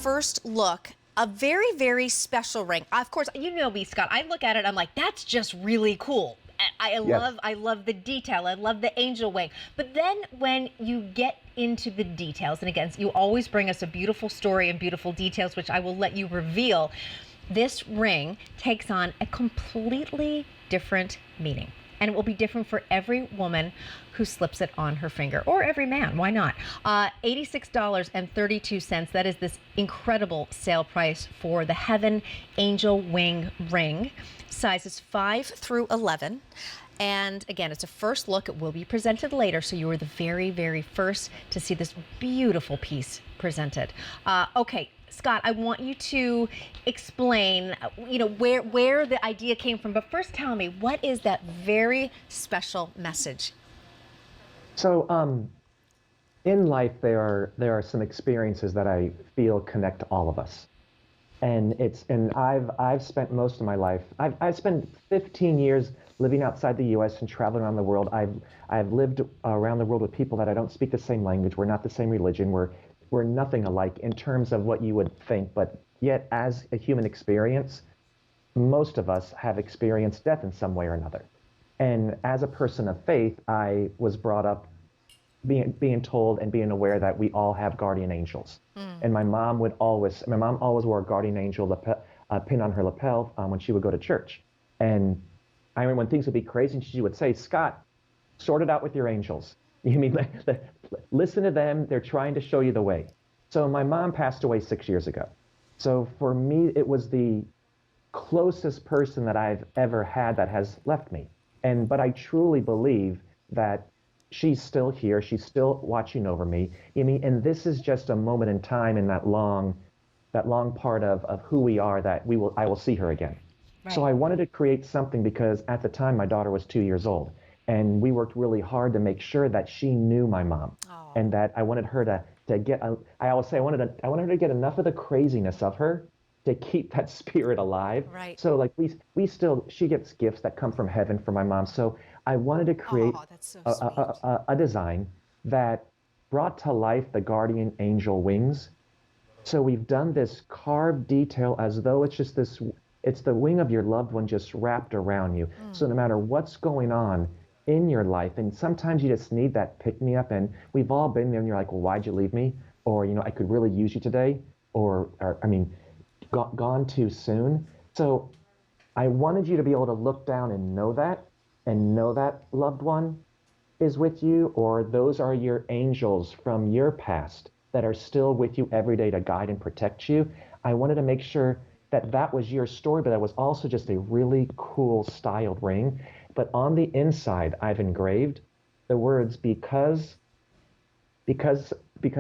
first look, a very, very special ring. Of course, you know me, Scott. I look at it, I'm like, that's just really cool. Yes. I love the detail. I love the angel wing. But then when you get into the details, and again, you always bring us a beautiful story and beautiful details, which I will let you reveal. This ring takes on a completely different meaning. And it will be different for every woman who slips it on her finger, or every man, why not? $86.32, that is this incredible sale price for the Heaven Angel Wing ring, sizes 5 through 11. And again, it's a first look. It will be presented later, so you are the very, very first to see this beautiful piece presented. Okay, Scott, I want you to explain, where the idea came from. But first, tell me, what is that very special message? So, in life, there are some experiences that I feel connect all of us, and I've spent most of my life. I've spent 15 years living outside the U.S. and traveling around the world. I've lived around the world with people that I don't speak the same language. We're not the same religion. We're nothing alike in terms of what you would think, but yet as a human experience, most of us have experienced death in some way or another. And as a person of faith, I was brought up being told and being aware that we all have guardian angels. And my mom always wore a guardian angel pin on her lapel when she would go to church. And I remember when things would be crazy, and she would say, "Scott, sort it out with your angels. You mean, listen to them. They're trying to show you the way." So my mom passed away 6 years ago. So for me, it was the closest person that I've ever had that has left me. But I truly believe that she's still here. She's still watching over me. And this is just a moment in time in that long part of who we are that I will see her again. Right. So I wanted to create something because at the time my daughter was 2 years old. And we worked really hard to make sure that she knew my mom. Oh. And that I wanted her to get, I always say I wanted her to get enough of the craziness of her to keep that spirit alive. Right. So like she gets gifts that come from heaven for my mom. So I wanted to create a design that brought to life the guardian angel wings. So we've done this carved detail as though it's just it's the wing of your loved one just wrapped around you. So no matter what's going on in your life, and sometimes you just need that pick-me-up, and we've all been there, and you're like, well, why'd you leave me? Or, I could really use you today, or gone too soon. So I wanted you to be able to look down and know that loved one is with you, or those are your angels from your past that are still with you every day to guide and protect you. I wanted to make sure that was your story, but that was also just a really cool styled ring. But on the inside, I've engraved the words, because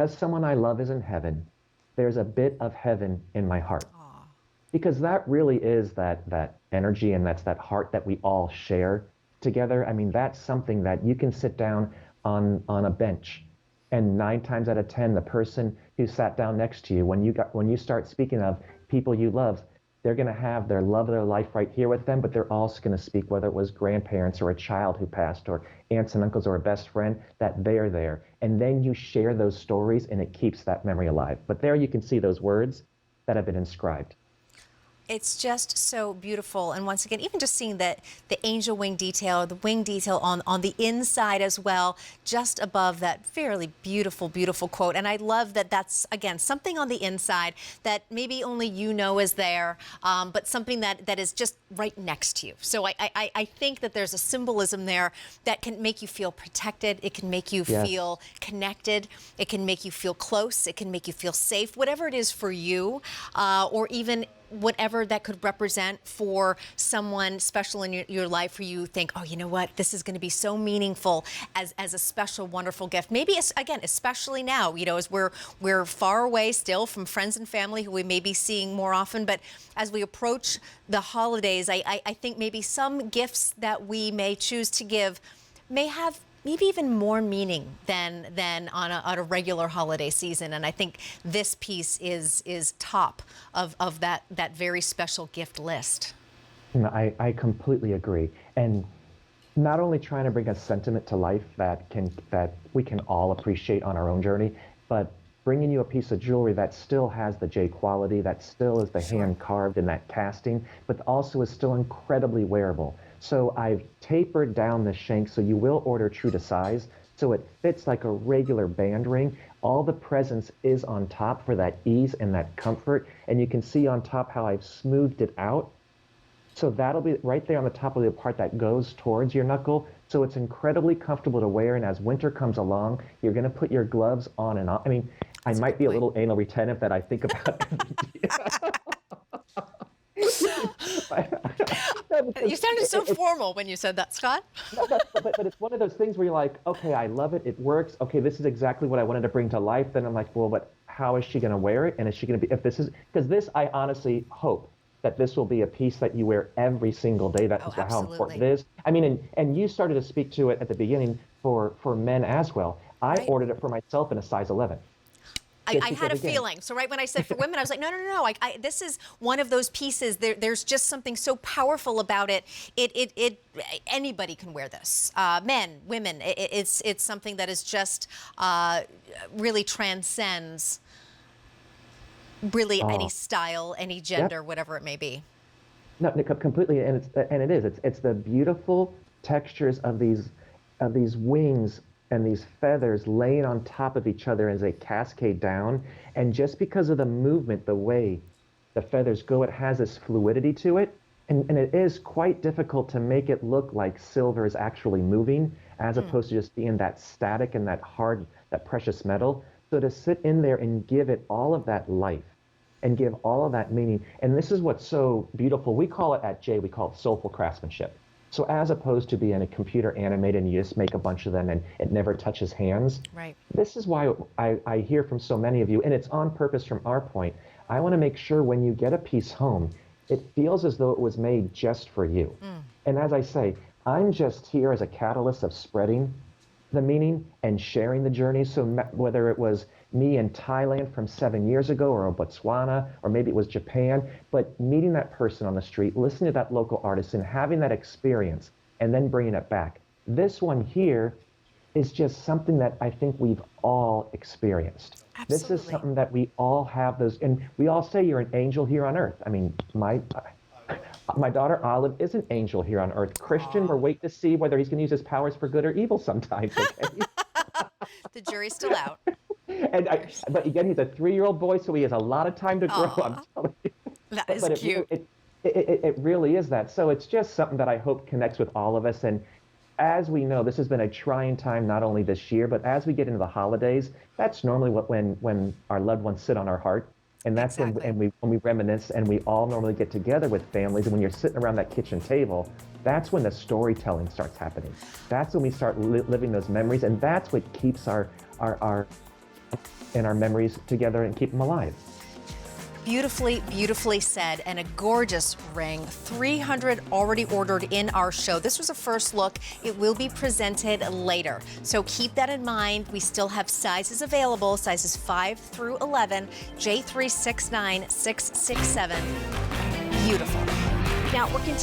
someone I love is in heaven, there's a bit of heaven in my heart. Aww. Because that really is that energy, and that's that heart that we all share together. That's something that you can sit down on a bench, and 9 times out of 10, the person who sat down next to you, when you start speaking of people you love, they're going to have their love of their life right here with them, but they're also going to speak, whether it was grandparents or a child who passed or aunts and uncles or a best friend, that they're there. And then you share those stories, and it keeps that memory alive. But there you can see those words that have been inscribed. It's just so beautiful. And once again, even just seeing the angel wing detail, the wing detail on the inside as well, just above that fairly beautiful, beautiful quote. And I love that that's, again, something on the inside that maybe only you know is there, but something that is just right next to you. So I think that there's a symbolism there that can make you feel protected. It can make you Yes. feel connected. It can make you feel close. It can make you feel safe, whatever it is for you, or even whatever that could represent for someone special in your life, where you think, oh, you know what, this is going to be so meaningful as a special, wonderful gift. Maybe, again, especially now, as we're far away still from friends and family who we may be seeing more often. But as we approach the holidays, I think maybe some gifts that we may choose to give may have maybe even more meaning than on a regular holiday season. And I think this piece is top of that very special gift list. I completely agree. And not only trying to bring a sentiment to life that we can all appreciate on our own journey, but bringing you a piece of jewelry that still has the J quality, that still is the Sure. hand carved in that casting, but also is still incredibly wearable. So I've tapered down the shank so you will order true to size. So it fits like a regular band ring. All the presence is on top for that ease and that comfort. And you can see on top how I've smoothed it out. So that'll be right there on the top of the part that goes towards your knuckle. So it's incredibly comfortable to wear. And as winter comes along, you're going to put your gloves on and off. I mean, I That's a might good be a point. little anal retentive that I think about. No, You because sounded so formal when you said that, Scott. no, but it's one of those things where you're like, okay, I love it. It works. Okay, this is exactly what I wanted to bring to life. Then I'm like, well, but how is she going to wear it? And is she going to be, if this is, because this, I honestly hope that this will be a piece that you wear every single day. That Oh, is how important absolutely. it is. I mean, and you started to speak to it at the beginning for men as well. I Right. ordered it for myself in a size 11. I Just had because, a again, feeling. So right when I said for women, I was like, no, no, no, no. This is one of those pieces. There's just something so powerful about it. Anybody can wear this. Men, women. It's something that is just really transcends really any uh, style, any yep. gender, whatever it may be. No, completely, and it is. It's the beautiful textures of these wings and these feathers laying on top of each other as they cascade down. And just because of the movement, the way the feathers go, it has this fluidity to it. And it is quite difficult to make it look like silver is actually moving, as opposed to just being that static and that hard, that precious metal. So to sit in there and give it all of that life and give all of that meaning. And this is what's so beautiful. We call it at J, we call it soulful craftsmanship. So as opposed to being a computer animated and you just make a bunch of them and it never touches hands, Right. this is why I hear from so many of you, and it's on purpose from our point. I want to make sure when you get a piece home, it feels as though it was made just for you. And as I say, I'm just here as a catalyst of spreading the meaning and sharing the journey. So whether it was me in Thailand from 7 years ago or Botswana, or maybe it was Japan, but meeting that person on the street, listening to that local artist and having that experience and then bringing it back. This one here is just something that I think we've all experienced. This is Absolutely. something that we all have those, and we all say you're an angel here on earth. I mean, my daughter Olive is an angel here on earth. Christian, we're waiting to see whether he's going to use his powers for good or evil sometimes. Okay, The jury's still out. but again, he's a 3-year-old boy, so he has a lot of time to grow. I'm Aw, telling you. that But is but cute. it really is that. So it's just something that I hope connects with all of us. And as we know, this has been a trying time not only this year, but as we get into the holidays, that's normally when our loved ones sit on our heart. And that's Exactly. when we reminisce and we all normally get together with families. And when you're sitting around that kitchen table, that's when the storytelling starts happening. That's when we start living those memories, and that's what keeps our and our memories together and keep them alive. Beautifully, beautifully said, and a gorgeous ring. 300 already ordered in our show. This was a first look. It will be presented later. So keep that in mind. We still have sizes available, sizes 5 through 11, J369, 667. Beautiful. Now, we're continuing.